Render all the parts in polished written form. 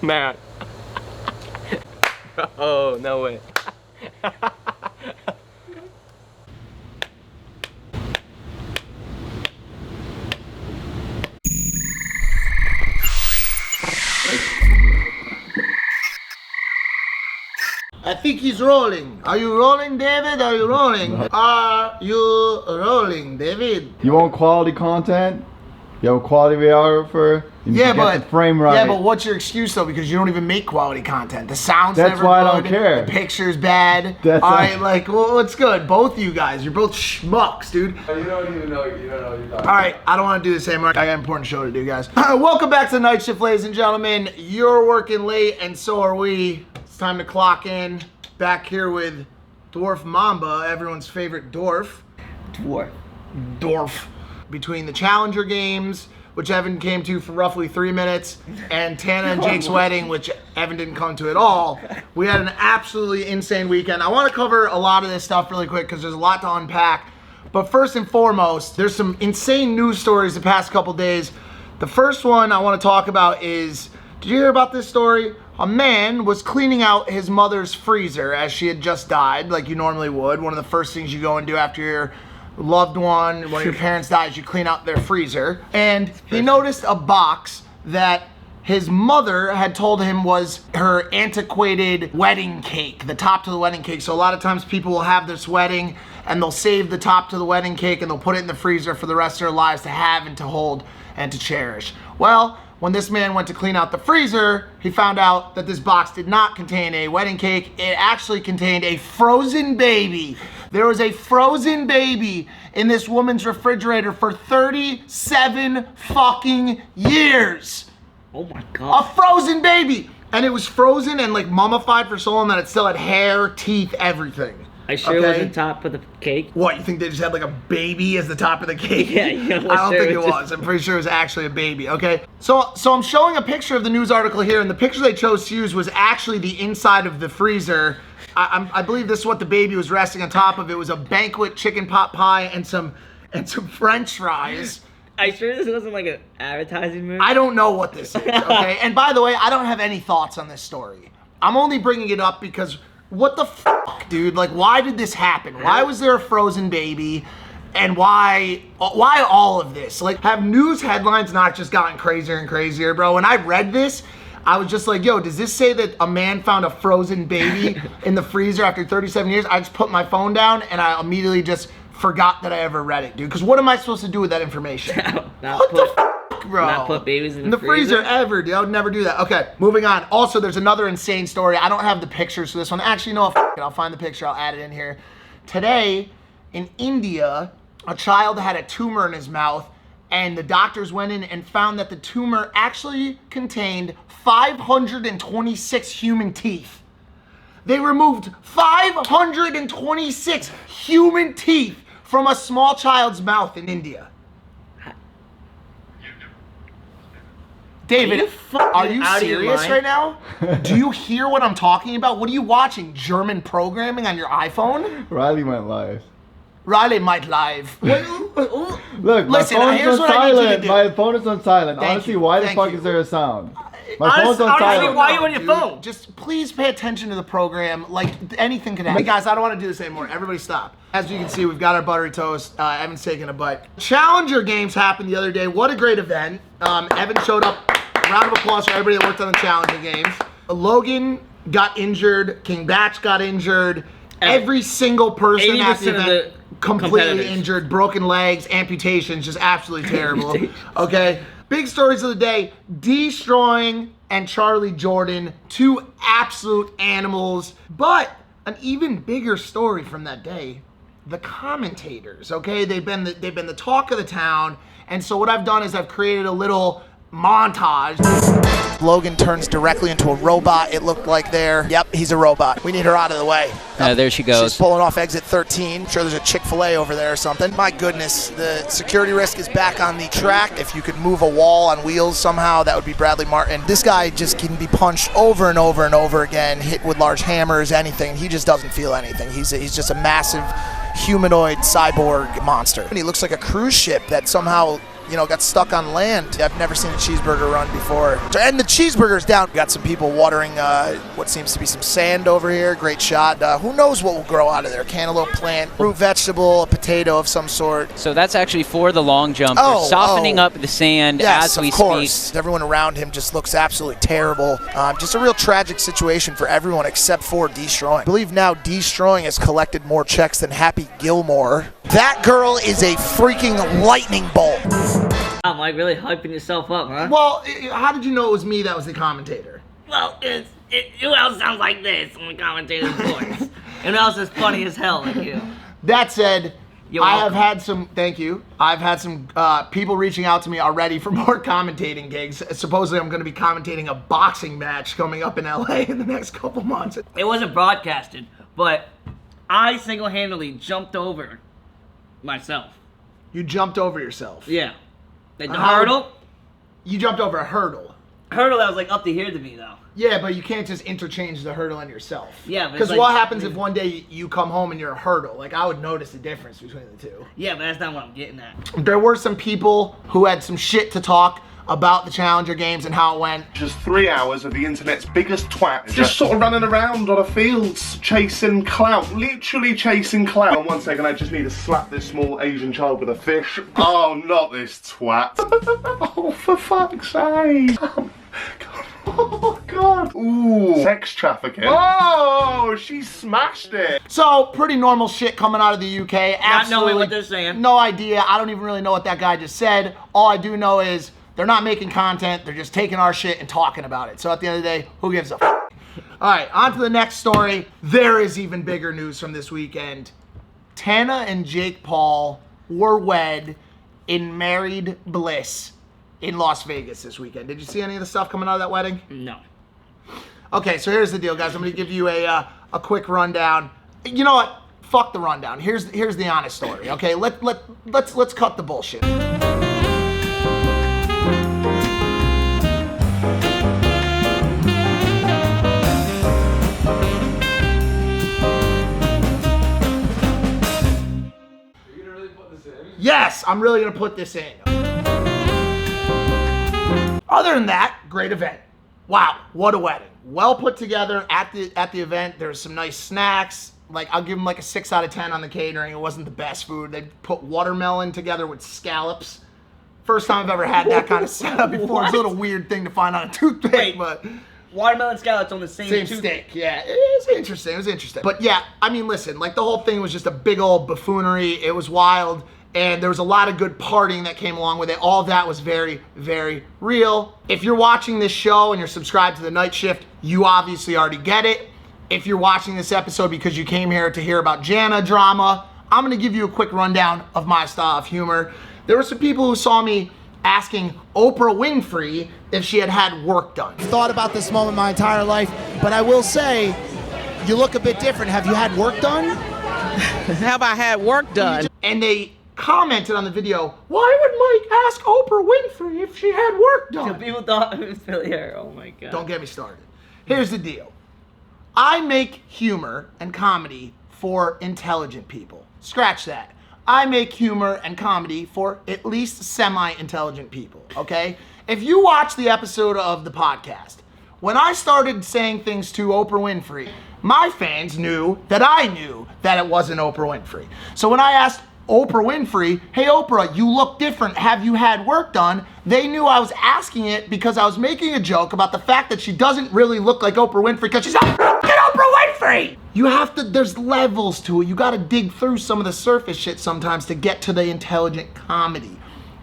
Matt. Oh, no way. I think he's rolling. Are you rolling, David? Are you rolling? Are you rolling, David? You want quality content? You have a quality videographer? You need to get the frame right. Yeah, but what's your excuse though? Because you don't even make quality content. The sound's That's never why good. I don't care. The picture's bad. That's Alright, like, well, what's good? Both of you guys, you're both schmucks, dude. You don't even know. You don't know what you're talking Alright, I don't want to do this anymore. I got an important show to do, guys. Welcome back to the night shift, ladies and gentlemen. You're working late, and so are we. It's time to clock in. Back here with Dwarf Mamba, everyone's favorite dwarf. Dwarf. Between the Challenger games, which Evan came to for roughly 3 minutes, and Tana and Jake's wedding, which Evan didn't come to at all. We had an absolutely insane weekend. I want to cover a lot of this stuff really quick because there's a lot to unpack. But first and foremost, there's some insane news stories the past couple days. The first one I want to talk about is, did you hear about this story? A man was cleaning out his mother's freezer as she had just died, like you normally would. One of the first things you go and do after your loved one, one of your parents dies, you clean out their freezer. And he noticed a box that his mother had told him was her antiquated wedding cake, the top to the wedding cake. So a lot of times people will have this wedding and they'll save the top to the wedding cake and they'll put it in the freezer for the rest of their lives to have and to hold and to cherish. Well, when this man went to clean out the freezer, he found out that this box did not contain a wedding cake. It actually contained a frozen baby. There was a frozen baby in this woman's refrigerator for 37 fucking years. Oh my God. A frozen baby. And it was frozen and like mummified for so long that it still had hair, teeth, everything. I sure it was the top of the cake. What, you think they just had like a baby as the top of the cake? Yeah, I don't think it was. I'm pretty sure it was actually a baby, okay? So I'm showing a picture of the news article here, and the picture they chose to use was actually the inside of the freezer. I believe this is what the baby was resting on top of. It was a banquet chicken pot pie and some French fries. I sure this wasn't like an advertising movie? I don't know what this is, okay? And by the way, I don't have any thoughts on this story. I'm only bringing it up because what the fuck, dude? Like, why did this happen? Why was there a frozen baby? And why all of this? Like, have news headlines not just gotten crazier and crazier, bro? When I read this, I was just like, yo, does this say that a man found a frozen baby in the freezer after 37 years? I just put my phone down and I immediately just forgot that I ever read it, dude. Because what am I supposed to do with that information? What the fuck, bro? Not put babies in the freezer ever, dude. I would never do that. Okay, moving on. Also, there's another insane story. I don't have the pictures for this one. Actually, no, I'll find the picture. I'll add it in here. Today, in India, a child had a tumor in his mouth, and the doctors went in and found that the tumor actually contained 526 human teeth. They removed 526 human teeth from a small child's mouth in India. David, are you serious right now? Do you hear what I'm talking about? What are you watching? German programming on your iPhone? Riley went live. Riley might live. Look, Listen, my here's phone's on what I need you to silent. do. My phone is on silent. Thank Honestly, you. why the Thank fuck you. is there a sound? My phone's on honestly, silent. why are you on your phone? Just please pay attention to the program. Like, anything could happen. Hey guys, I don't want to do this anymore. Everybody stop. As you can see, we've got our buttery toast. Evan's taking a bite. Challenger games happened the other day. What a great event. Evan showed up. Round of applause for everybody that worked on the Challenger games. Logan got injured. King Batch got injured. Every single person at the event completely injured, broken legs, amputations, just absolutely terrible. Okay, big stories of the day: Destroying and Charlie Jordan, two absolute animals. But an even bigger story from that day: the commentators. Okay, they've been the talk of the town, and so what I've done is I've created a little montage. Logan turns directly into a robot, it looked like there. Yep, he's a robot. We need her out of the way. There she goes. She's pulling off exit 13. I'm sure there's a Chick-fil-A over there or something. My goodness, the security risk is back on the track. If you could move a wall on wheels somehow, that would be Bradley Martin. This guy just can be punched over and over and over again, hit with large hammers, anything. He just doesn't feel anything. He's just a massive humanoid cyborg monster. And he looks like a cruise ship that somehow got stuck on land. I've never seen a cheeseburger run before. And the cheeseburger's down. Got some people watering what seems to be some sand over here. Great shot. Who knows what will grow out of there? Cantaloupe plant, root vegetable, a potato of some sort. So that's actually for the long jump. They're softening up the sand as we of course. Speak. Everyone around him just looks absolutely terrible. Just a real tragic situation for everyone except for Destroying. I believe now Destroying has collected more checks than Happy Gilmore. That girl is a freaking lightning bolt. I'm like really hyping yourself up, huh? Well, how did you know it was me that was the commentator? Well, who else sounds like this on the commentator's voice? And who else is funny as hell like you? That said, You're I welcome. have had some, thank you, I've had some people reaching out to me already for more commentating gigs. Supposedly I'm going to be commentating a boxing match coming up in LA in the next couple months. It wasn't broadcasted, but I single-handedly jumped over myself. You jumped over yourself. Yeah. Like the How- hurdle? You jumped over a hurdle. Hurdle that was like up to here to me, though. Yeah, but you can't just interchange the hurdle and yourself. Yeah, but because it's what like- happens if one day you come home and you're a hurdle? Like, I would notice the difference between the two. Yeah, but that's not what I'm getting at. There were some people who had some shit to talk about the Challenger games and how it went. Just 3 hours of the internet's biggest twat. Just sort of running around on a field, chasing clout. Literally chasing clout. And 1 second, I just need to slap this small Asian child with a fish. Oh, not this twat. Oh, for fuck's sake. Oh, God. Ooh. Sex trafficking. Oh, she smashed it. So, pretty normal shit coming out of the UK. Not knowing what they're saying. No idea. I don't even really know what that guy just said. All I do know is they're not making content. They're just taking our shit and talking about it. So at the end of the day, who gives a f***? All right, on to the next story. There is even bigger news from this weekend. Tana and Jake Paul were wed in married bliss in Las Vegas this weekend. Did you see any of the stuff coming out of that wedding? No. Okay, so here's the deal, guys. I'm going to give you a quick rundown. You know what? Fuck the rundown. Here's the honest story. Okay, let's cut the bullshit. Yes, I'm really gonna put this in. Other than that, great event. Wow, what a wedding. Well put together at the event. There's some nice snacks. Like, I'll give them like a 6 out of 10 on the catering. It wasn't the best food. They put watermelon together with scallops. First time I've ever had that kind of setup before. It's a little weird thing to find on a toothpick, Wait. but Watermelon scallops on the same stick. Yeah, it was interesting. It was interesting. But yeah, I mean, listen, like the whole thing was just a big old buffoonery. It was wild. And there was a lot of good partying that came along with it. All of that was very, very real. If you're watching this show and you're subscribed to the Night Shift, you obviously already get it. If you're watching this episode because you came here to hear about Jana drama, I'm gonna give you a quick rundown of my style of humor. There were some people who saw me asking Oprah Winfrey if she had had work done. Thought about this moment my entire life, but I will say, you look a bit different. Have you had work done? Have I had work done? And they commented on the video, why would Mike ask Oprah Winfrey if she had work done? People thought it was Philly hair. Oh my god. Don't get me started. Here's the deal. I make humor and comedy for intelligent people. Scratch that. I make humor and comedy for at least semi-intelligent people, okay? If you watch the episode of the podcast, when I started saying things to Oprah Winfrey, my fans knew that I knew that it wasn't Oprah Winfrey. So when I asked Oprah Winfrey, hey Oprah, you look different, have you had work done? They knew I was asking it because I was making a joke about the fact that she doesn't really look like Oprah Winfrey because she's not fucking Oprah Winfrey! You have to, there's levels to it. You gotta dig through some of the surface shit sometimes to get to the intelligent comedy.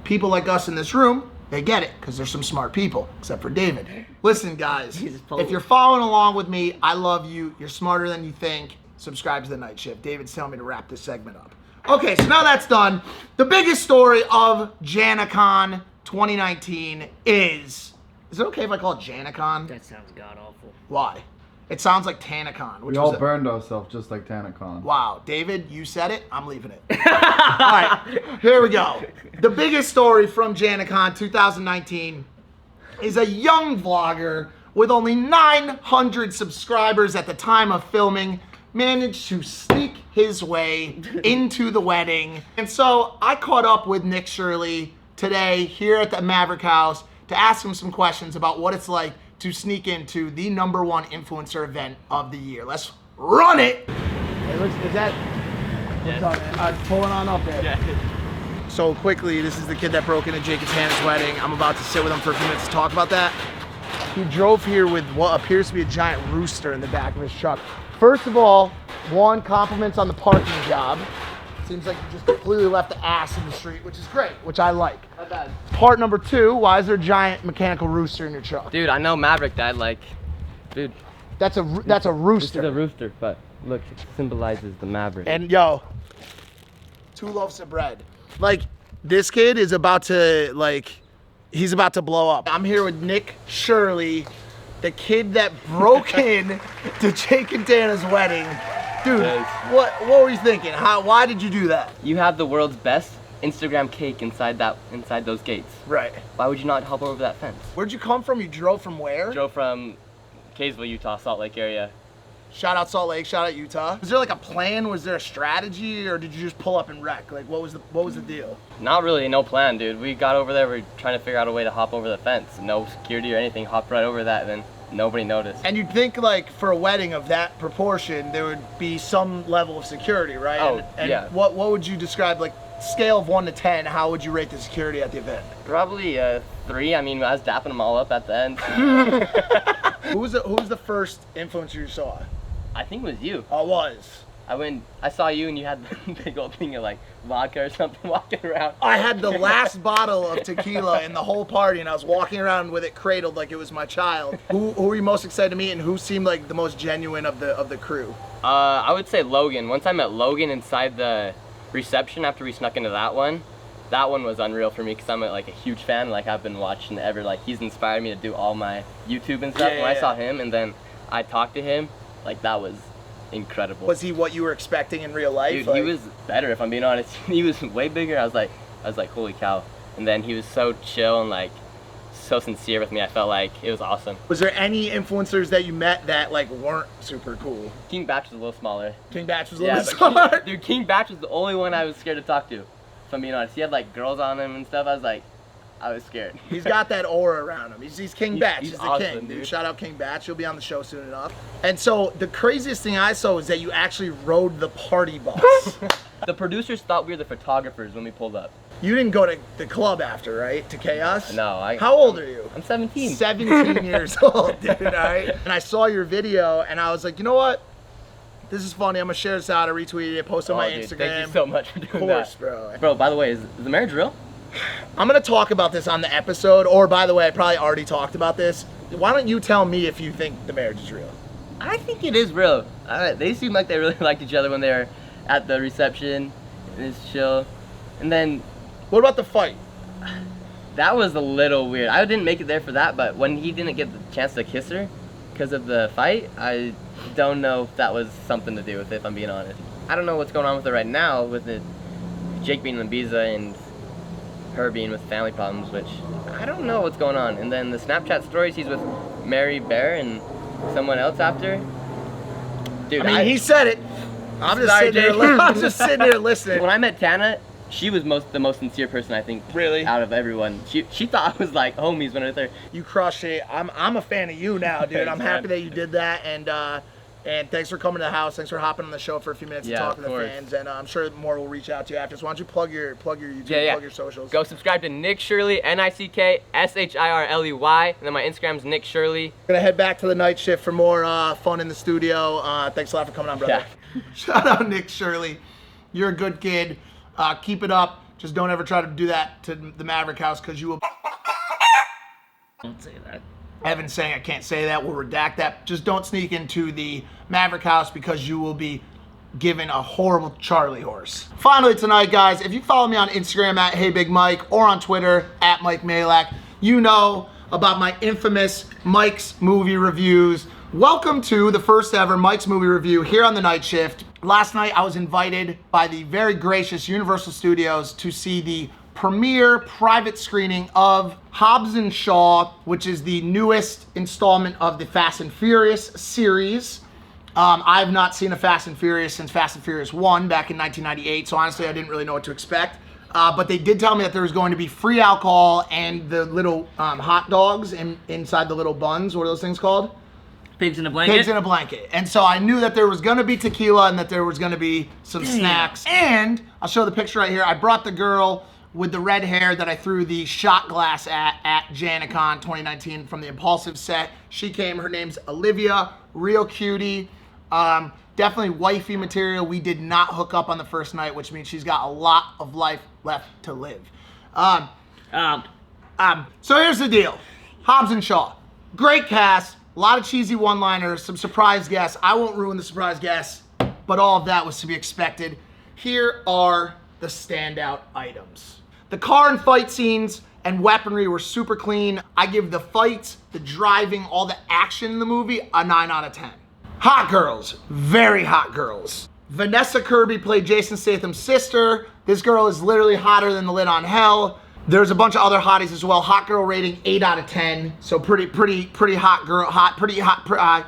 People like us in this room, they get it because there's some smart people, except for David. Listen guys, if you're following along with me, I love you. You're smarter than you think. Subscribe to the Night Shift. David's telling me to wrap this segment up. Okay, so now that's done. The biggest story of JanaCon 2019 is it okay if I call it JanaCon? That sounds god awful. Why? It sounds like TanaCon. We all burned ourselves just like TanaCon. Wow, David, you said it. I'm leaving it. All right, here we go. The biggest story from JanaCon 2019 is a young vlogger with only 900 subscribers at the time of filming managed to sneak his way into the wedding. And so I caught up with Nick Shirley today here at the Maverick House to ask him some questions about what it's like to sneak into the #1 influencer event of the year. Let's run it. Hey, is that? What's up, man? Pulling on up there. Yeah. So quickly, this is the kid that broke into Jake and Tana's wedding. I'm about to sit with him for a few minutes to talk about that. He drove here with what appears to be a giant rooster in the back of his truck. First of all, one, compliments on the parking job. Seems like you just completely left the ass in the street, which is great, which I like. Not bad. Part number 2, why is there a giant mechanical rooster in your truck? Dude, I know Maverick died, like, dude. That's a rooster. It's a rooster, but look, it symbolizes the Maverick. And yo, 2 loaves of bread. Like, this kid is about to, like, he's about to blow up. I'm here with Nick Shirley, the kid that broke in to Jake and Tana's wedding. Dude, what were you thinking? Why did you do that? You have the world's best Instagram cake inside those gates. Right. Why would you not hop over that fence? Where'd you come from? You drove from where? Drove from Kaysville, Utah, Salt Lake area. Shout out Salt Lake, shout out Utah. Was there like a plan? Was there a strategy, or did you just pull up and wreck? Like, what was the deal? Not really, no plan, dude. We got over there, we're trying to figure out a way to hop over the fence. No security or anything, hopped right over that, and then nobody noticed. And you'd think, like, for a wedding of that proportion, there would be some level of security, right? Oh, and yeah. What would you describe, like, scale of 1 to 10, how would you rate the security at the event? Probably 3. I mean, I was dapping them all up at the end. Who was the first influencer you saw? I think it was you. Oh, it was. I saw you and you had the big old thing of like vodka or something walking around. I had the last bottle of tequila in the whole party, and I was walking around with it cradled like it was my child. Who were you most excited to meet, and who seemed like the most genuine of the crew? I would say Logan. Once I met Logan inside the reception after we snuck into that one was unreal for me because I'm like a huge fan. Like I've been watching like he's inspired me to do all my YouTube and stuff. When I saw him and then I talked to him, like that was incredible. Was he what you were expecting in real life? Dude, like, he was better if I'm being honest. He was way bigger. I was like holy cow. And then he was so chill and like so sincere with me. I felt like it was awesome. Was there any influencers that you met that like weren't super cool? King Batch was a little smaller. King Batch was a little bit smaller? Dude, King Batch was the only one I was scared to talk to. If I'm being honest. He had like girls on him and stuff. I was scared. He's got that aura around him. He's King Batch. He's the awesome, king, dude. Shout out King Batch. He'll be on the show soon enough. And so the craziest thing I saw is that you actually rode the party bus. The producers thought we were the photographers when we pulled up. You didn't go to the club after, right? To Chaos? No. How old are you? I'm 17. 17 years old, dude, all right? And I saw your video, and I was like, you know what? This is funny. I'm going to share this out. I retweeted it, post on my Instagram. Thank you so much for doing that. Of course, bro. Bro, by the way, is the marriage real? I'm going to talk about this on the episode, or by the way, I probably already talked about this. Why don't you tell me if you think the marriage is real? I think it is real. They seem like they really liked each other when they were at the reception. It's chill. And then... What about the fight? That was a little weird. I didn't make it there for that, but when he didn't get the chance to kiss her because of the fight, I don't know if that was something to do with it, if I'm being honest. I don't know what's going on with it right now, with it, Jake being in Ibiza and her being with family problems, which I don't know what's going on. And then the Snapchat stories, he's with Mary Bear and someone else after. Dude, I mean, he said it. I'm just sitting there listening. When I met Tana, she was the most sincere person I think. Really? Out of everyone. She thought I was like homies when I was there. You crushed it. I'm a fan of you now, dude. I'm happy that you did that, and thanks for coming to the house. Thanks for hopping on the show for a few minutes to talk to the fans. And I'm sure more will reach out to you after. So why don't you plug your YouTube, plug your socials. Go subscribe to Nick Shirley, NickShirley, and then my Instagram's Nick Shirley. Gonna head back to the night shift for more fun in the studio. Thanks a lot for coming on, brother. Yeah. Shout out Nick Shirley. You're a good kid. Keep it up. Just don't ever try to do that to the Maverick House because you will. Don't say that. Evan's saying I can't say that. We'll redact that. Just don't sneak into the Maverick House because you will be given a horrible Charlie horse. Finally tonight, guys, if you follow me on Instagram at HeyBigMike or on Twitter at Mike Majlak, you know about my infamous Mike's Movie Reviews. Welcome to the first ever Mike's Movie Review here on the night shift. Last night, I was invited by the very gracious Universal Studios to see the premiere private screening of Hobbs & Shaw, which is the newest installment of the Fast and Furious series. I've not seen a Fast and Furious since Fast and Furious 1 back in 1998, so honestly, I didn't really know what to expect. But they did tell me that there was going to be free alcohol and the little hot dogs inside the little buns. What are those things called? Pigs in a blanket? Pigs in a blanket. And so I knew that there was going to be tequila and that there was going to be some snacks. And I'll show the picture right here. I brought the girl with the red hair that I threw the shot glass at JanaCon 2019 from the Impulsive set. She came. Her name's Olivia. Real cutie. Definitely wifey material. We did not hook up on the first night, which means she's got a lot of life left to live. So here's the deal. Hobbs and Shaw. Great cast. A lot of cheesy one-liners. Some surprise guests. I won't ruin the surprise guests, but all of that was to be expected. Here are the standout items. The car and fight scenes and weaponry were super clean. I give the fights, the driving, all the action in the movie a 9 out of 10. Hot girls, very hot girls. Vanessa Kirby played Jason Statham's sister. This girl is literally hotter than the lid on hell. There's a bunch of other hotties as well. Hot girl rating 8 out of 10. So pretty hot girl, pretty hot.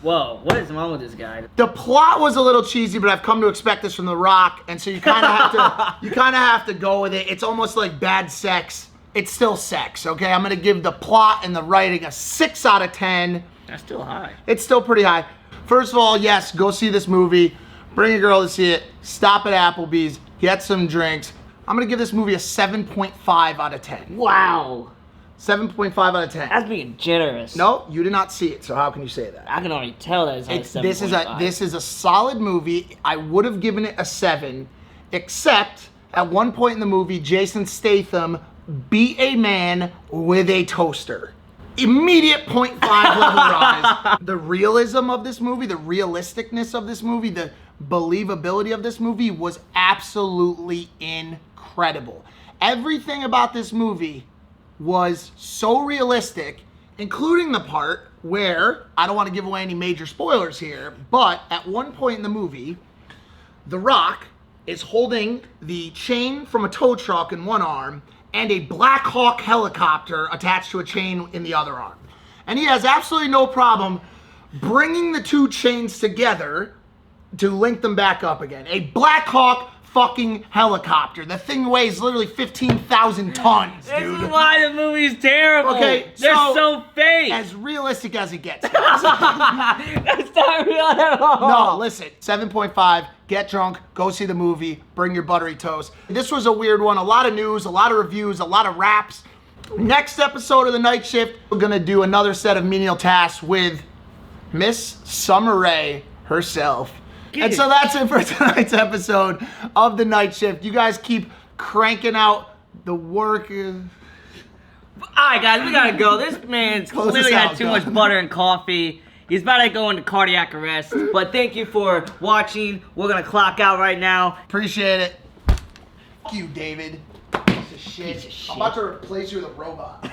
Whoa, what is wrong with this guy? The plot was a little cheesy, but I've come to expect this from The Rock, and so you kind of have to go with it. It's almost like bad sex. It's still sex, okay? I'm gonna give the plot and the writing a 6 out of 10. That's still high. It's still pretty high. First of all, yes, go see this movie. Bring a girl to see it. Stop at Applebee's. Get some drinks. I'm gonna give this movie a 7.5 out of 10. Wow. 7.5 out of 10. That's being generous. No, you did not see it, so how can you say that? I can already tell that it's not a 7.5. This is a solid movie. I would have given it a 7, except at one point in the movie, Jason Statham beat a man with a toaster. Immediate 0.5 level rise. The realism of this movie, the realisticness of this movie, the believability of this movie was absolutely incredible. Everything about this movie was so realistic, including the part where, I don't want to give away any major spoilers here, but at one point in the movie, The Rock is holding the chain from a tow truck in one arm and a Black Hawk helicopter attached to a chain in the other arm. And he has absolutely no problem bringing the two chains together to link them back up again. A Black Hawk fucking helicopter. The thing weighs literally 15,000 tons, dude. This is why the movie's terrible. Okay, they're so fake. As realistic as it gets. That's not real at all. No, listen, 7.5, get drunk, go see the movie, bring your buttery toast. This was a weird one, a lot of news, a lot of reviews, a lot of raps. Next episode of The Night Shift, we're gonna do another set of menial tasks with Miss Summer Rae herself. And so that's it for tonight's episode of The Night Shift. You guys keep cranking out the work. Alright guys, we gotta go. This man's clearly had too much butter and coffee. He's about to go into cardiac arrest. But thank you for watching. We're gonna clock out right now. Appreciate it. Fuck you, David. Piece of shit. I'm about to replace you with a robot.